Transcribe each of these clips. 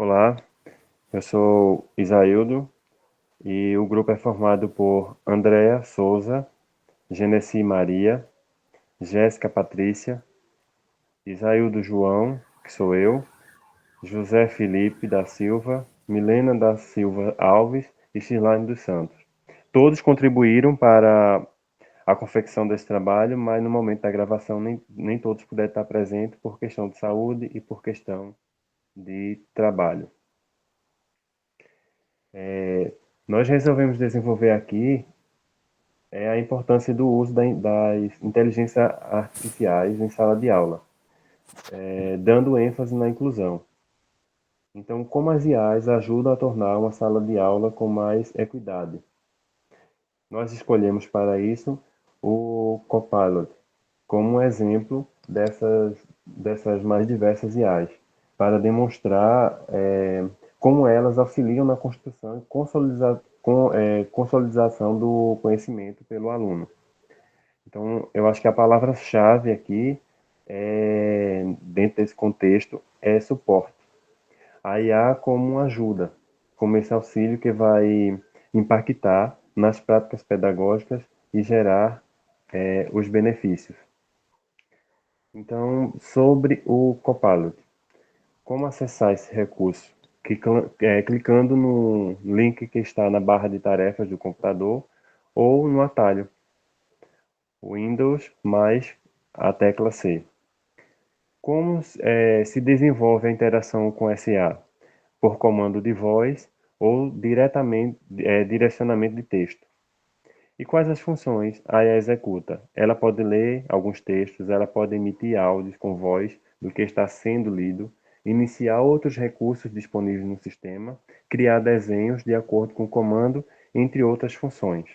Olá, eu sou Isaildo e o grupo é formado por Andréa Souza, Genesi Maria, Jéssica Patrícia, Isaildo João, que sou eu, José Felipe da Silva, Milena da Silva Alves e Shirlane dos Santos. Todos contribuíram para a confecção desse trabalho, mas no momento da gravação nem todos puderam estar presentes por questão de saúde e por questão de trabalho. Nós resolvemos desenvolver aqui a importância do uso das inteligências artificiais em sala de aula, dando ênfase na inclusão. Então, como as IAs ajudam a tornar uma sala de aula com mais equidade? Nós escolhemos para isso o Copilot como um exemplo dessas mais diversas IAs, para demonstrar como elas auxiliam na construção e consolidação do conhecimento pelo aluno. Então, eu acho que a palavra-chave aqui, dentro desse contexto, é suporte. A IA como uma ajuda, como esse auxílio que vai impactar nas práticas pedagógicas e gerar os benefícios. Então, sobre o Copilot, como acessar esse recurso? Clicando no link que está na barra de tarefas do computador ou no atalho Windows mais a tecla C. Como se desenvolve a interação com SA? Por comando de voz ou diretamente direcionamento de texto. E quais as funções a IA executa? Ela pode ler alguns textos, ela pode emitir áudios com voz do que está sendo lido, iniciar outros recursos disponíveis no sistema, criar desenhos de acordo com o comando, entre outras funções.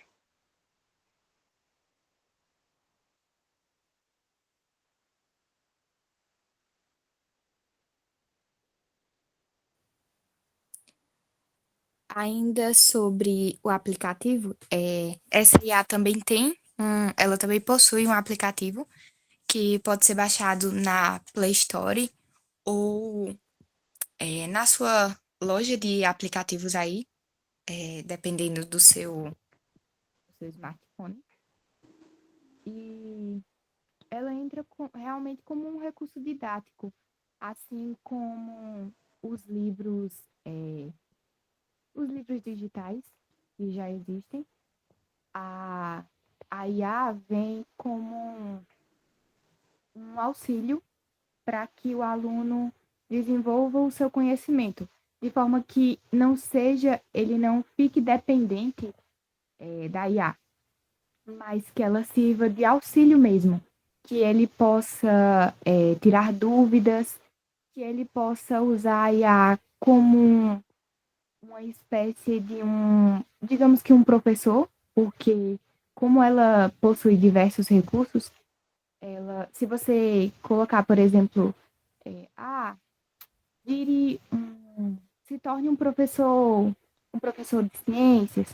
Ainda sobre o aplicativo, essa IA também ela também possui um aplicativo que pode ser baixado na Play Store ou na sua loja de aplicativos aí, dependendo do seu smartphone. E ela entra realmente como um recurso didático, assim como os livros, os livros digitais que já existem. A, a IA vem como um auxílio para que o aluno desenvolva o seu conhecimento, de forma que ele não fique dependente da IA, mas que ela sirva de auxílio mesmo, que ele possa tirar dúvidas, que ele possa usar a IA como uma espécie de digamos que um professor, porque como ela possui diversos recursos, se você colocar, por exemplo, é, ah, vire se torne um professor de ciências,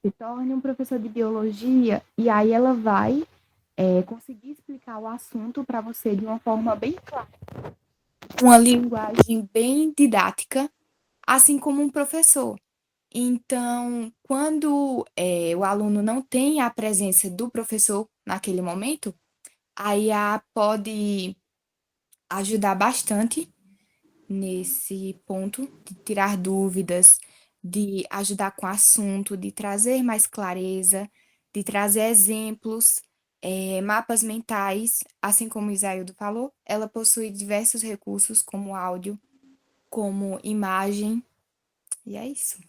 se torne um professor de biologia, e aí ela vai conseguir explicar o assunto para você de uma forma bem clara, uma linguagem bem didática, assim como um professor. Então, quando o aluno não tem a presença do professor naquele momento, a IA pode ajudar bastante nesse ponto de tirar dúvidas, de ajudar com o assunto, de trazer mais clareza, de trazer exemplos, mapas mentais, assim como o Isaildo falou, ela possui diversos recursos como áudio, como imagem, e é isso.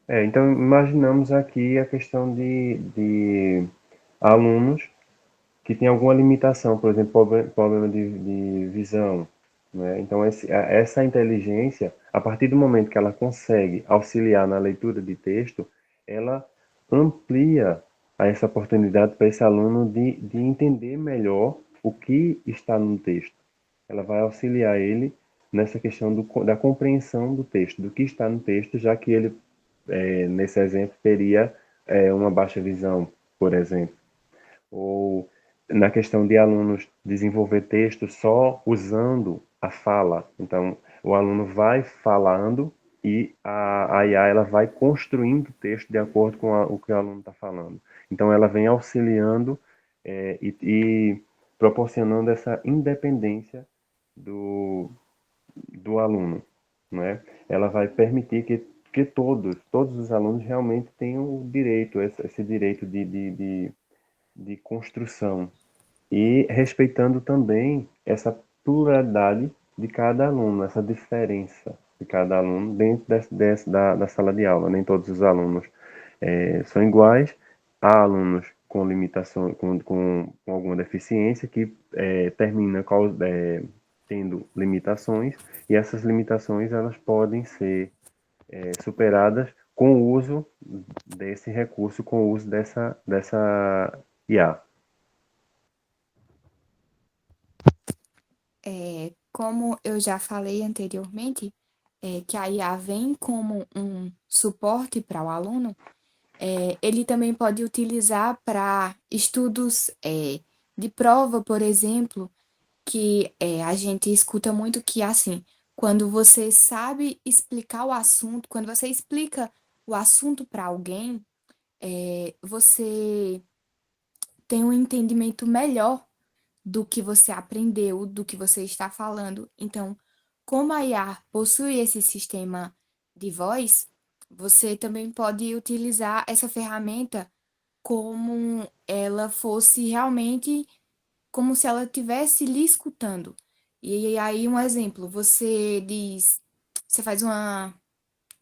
Então, imaginamos aqui a questão de alunos que têm alguma limitação, por exemplo, problema de visão. Né? Então, essa inteligência, a partir do momento que ela consegue auxiliar na leitura de texto, ela amplia essa oportunidade para esse aluno de entender melhor o que está no texto. Ela vai auxiliar ele nessa questão da compreensão do texto, do que está no texto, já que ele, nesse exemplo, teria uma baixa visão, por exemplo. Ou na questão de alunos desenvolver texto só usando a fala. Então, O aluno vai falando e a IA ela vai construindo o texto de acordo com o que o aluno está falando. Então ela vem auxiliando e proporcionando essa independência do, do aluno, né? Ela vai permitir que todos os alunos realmente tenham o direito, esse direito de construção e respeitando também essa pluralidade de cada aluno, essa diferença de cada aluno dentro da sala de aula. Nem todos os alunos são iguais. Há alunos com limitação, com alguma deficiência que termina tendo limitações e essas limitações elas podem ser superadas com o uso desse recurso, com o uso dessa IA. Como eu já falei anteriormente, que a IA vem como um suporte para o aluno, ele também pode utilizar para estudos de prova, por exemplo, que a gente escuta muito que, assim, quando você sabe explicar o assunto, quando você explica o assunto para alguém, você tem um entendimento melhor do que você aprendeu, do que você está falando. Então, como a IA possui esse sistema de voz, você também pode utilizar essa ferramenta como ela fosse realmente como se ela estivesse lhe escutando. E aí, um exemplo, você faz uma,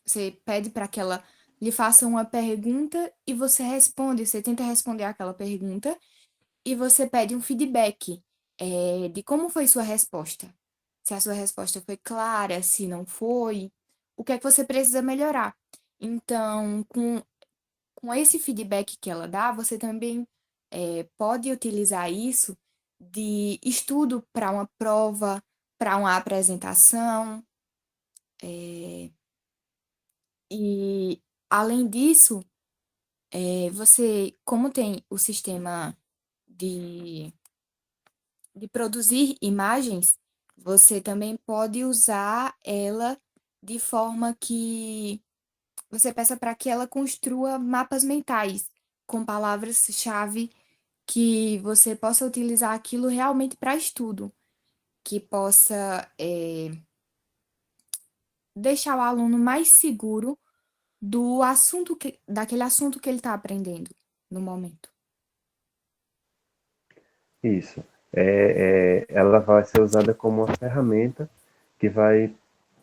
você pede para que ela lhe faça uma pergunta e você responde, você tenta responder aquela pergunta e você pede um feedback, de como foi sua resposta. Se a sua resposta foi clara, se não foi, o que é que você precisa melhorar. Então, com esse feedback que ela dá, você também pode utilizar isso de estudo para uma prova, para uma apresentação, e além disso, você, como tem o sistema de, de produzir imagens, você também pode usar ela de forma que você peça para que ela construa mapas mentais com palavras-chave que você possa utilizar aquilo realmente para estudo, que possa deixar o aluno mais seguro daquele assunto que ele está aprendendo no momento. Isso. Ela vai ser usada como uma ferramenta que vai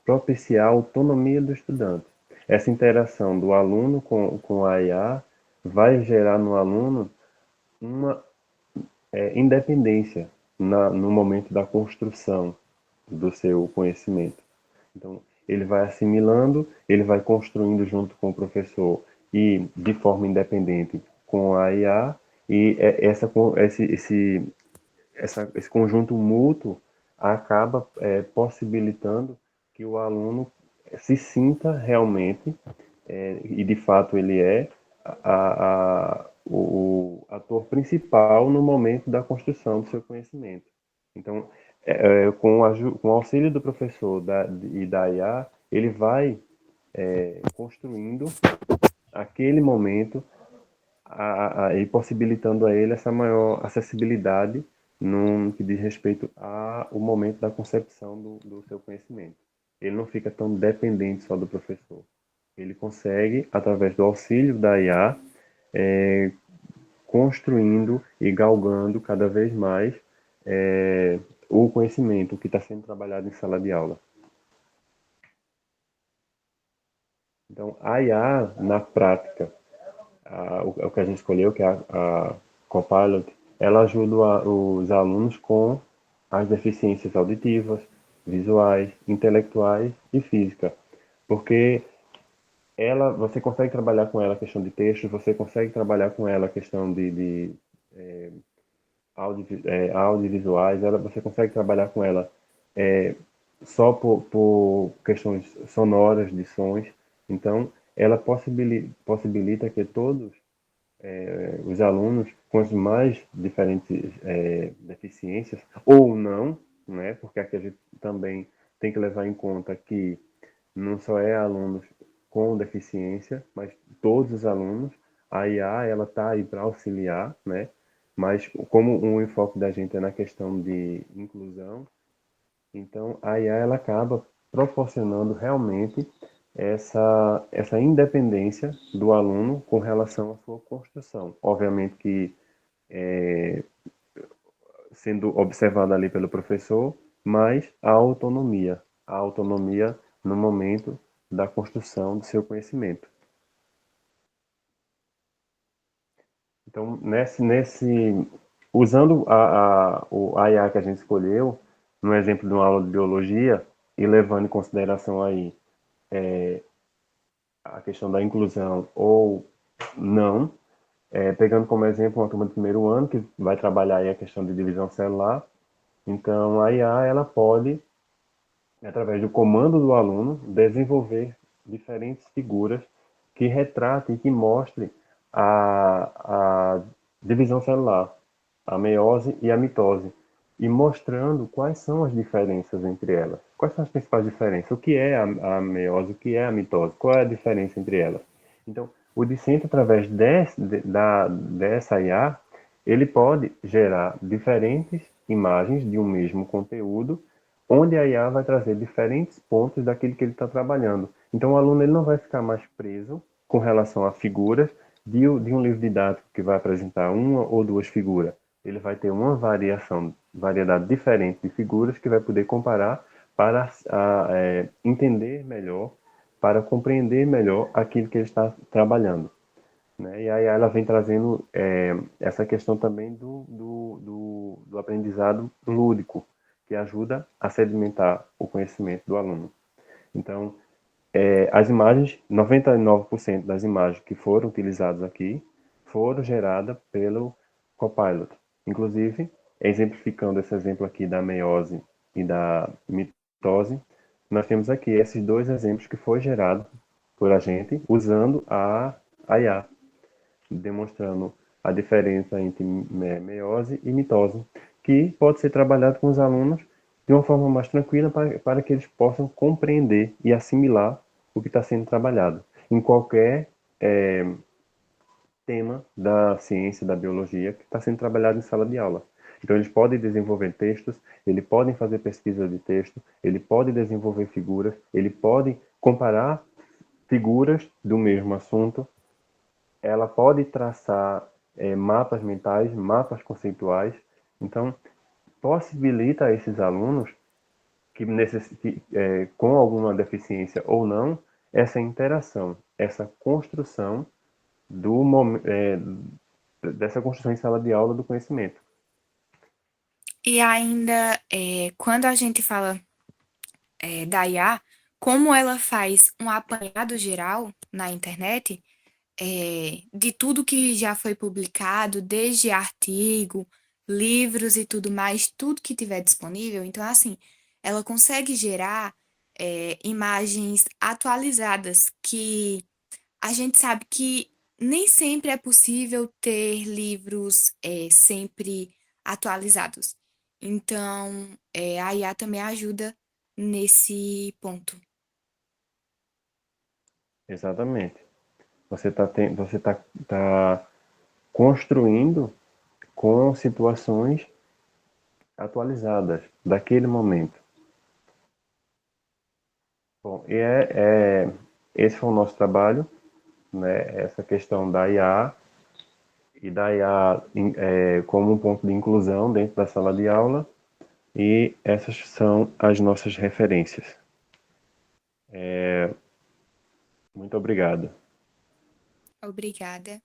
propiciar a autonomia do estudante. Essa interação do aluno com a IA vai gerar no aluno uma independência no momento da construção do seu conhecimento. Então, ele vai assimilando, ele vai construindo junto com o professor e de forma independente com a IA, e esse conjunto mútuo acaba possibilitando que o aluno se sinta realmente, e de fato ele é, o ator principal no momento da construção do seu conhecimento. Então, com o auxílio do professor e da IA, ele vai construindo aquele momento e possibilitando a ele essa maior acessibilidade no que diz respeito ao momento da concepção do seu conhecimento. Ele não fica tão dependente só do professor. Ele consegue, através do auxílio da IA, é, construindo e galgando cada vez mais o conhecimento que está sendo trabalhado em sala de aula. Então, a IA, na prática, o que a gente escolheu, que é a Copilot, ela ajuda os alunos com as deficiências auditivas, visuais, intelectuais e física, porque você consegue trabalhar com ela a questão de texto, você consegue trabalhar com ela a questão de audiovisuais, você consegue trabalhar com ela só por questões sonoras, de sons. Então, ela possibilita que todos os alunos com as mais diferentes deficiências, ou não, né? Porque aqui a gente também tem que levar em conta que não só é alunos com deficiência, mas todos os alunos. A IA, ela está aí para auxiliar, né? Mas como o enfoque da gente é na questão de inclusão, então a IA ela acaba proporcionando realmente essa independência do aluno com relação à sua construção. Obviamente que sendo observada ali pelo professor, mas a autonomia no momento da construção do seu conhecimento. Então, usando a IA que a gente escolheu, no exemplo de uma aula de biologia, e levando em consideração aí a questão da inclusão ou não, pegando como exemplo uma turma de primeiro ano, que vai trabalhar aí a questão de divisão celular, então a IA ela pode, através do comando do aluno, desenvolver diferentes figuras que retratem e que mostrem a divisão celular, a meiose e a mitose, e mostrando quais são as diferenças entre elas. Quais são as principais diferenças? O que é a meiose? O que é a mitose? Qual é a diferença entre elas? Então, o discente, através dessa IA, ele pode gerar diferentes imagens de um mesmo conteúdo, onde a IA vai trazer diferentes pontos daquilo que ele está trabalhando. Então, o aluno ele não vai ficar mais preso com relação a figuras de um livro didático que vai apresentar uma ou duas figuras. Ele vai ter uma variedade diferente de figuras que vai poder comparar para entender melhor, para compreender melhor aquilo que ele está trabalhando. Né? E aí ela vem trazendo essa questão também do aprendizado lúdico, que ajuda a sedimentar o conhecimento do aluno. Então, as imagens, 99% das imagens que foram utilizadas aqui foram geradas pelo Copilot. Inclusive, exemplificando esse exemplo aqui da meiose e da mitose, nós temos aqui esses dois exemplos que foi gerado por a gente usando a IA, demonstrando a diferença entre meiose e mitose, que pode ser trabalhado com os alunos de uma forma mais tranquila para que eles possam compreender e assimilar o que está sendo trabalhado em qualquer tema da ciência, da biologia que está sendo trabalhado em sala de aula. Então, eles podem desenvolver textos, eles podem fazer pesquisa de texto, ele pode desenvolver figuras, ele pode comparar figuras do mesmo assunto, ela pode traçar mapas mentais, mapas conceituais. Então, possibilita a esses alunos com alguma deficiência ou não, essa interação, essa construção dessa construção em sala de aula do conhecimento. E ainda, quando a gente fala da IA, como ela faz um apanhado geral na internet, de tudo que já foi publicado, desde artigo, livros e tudo mais, tudo que tiver disponível. Então, assim, ela consegue gerar imagens atualizadas que a gente sabe que nem sempre é possível ter livros sempre atualizados. Então, a IA também ajuda nesse ponto. Exatamente. Você tá construindo com situações atualizadas daquele momento. Bom, esse foi o nosso trabalho, né? Essa questão da IA e da IA como um ponto de inclusão dentro da sala de aula, e essas são as nossas referências. Muito obrigado. Obrigada.